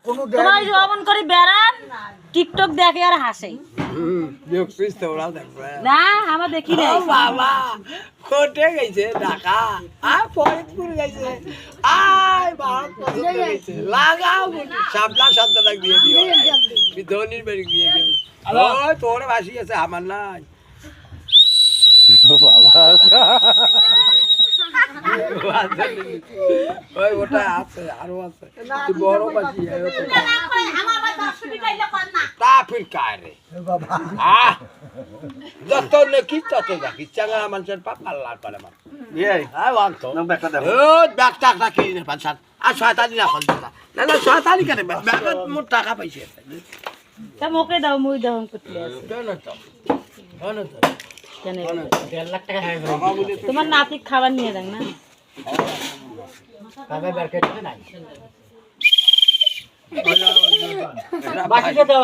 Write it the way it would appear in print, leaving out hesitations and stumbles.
তোমার জবন করে বেড়ান টিকটক দেখে আর হাসে না আমরা দেখি না বাবা কোটে গেছে ঢাকা আর ফরিদপুর গেছে আয় ভারত পছন্দ গেছে লাগাও সাবলা সাবলা দিয়ে দিও ধনির বাড়ি দিয়ে দিও ওই তোর বাসি আছে আমার নাই ওই ওটা আছে আরো আছে বড় বাসি তা ফির কায় রে যত নেকি তত দেখি চাঙ্গা মানুষের পাপ আল্লাহ করে মা ব্যাগটা কি আর শয়তানি না না না শয়তানি কেন ব্যাগত মোর টাকা পাইছে তা মোকে দাও মুই দাও করতে আছে কেন 1.5 লাখ টাকা তোমার নাতি খাবার নিয়ে যান না খাবার মার্কেটে নাই বাকিটা দাও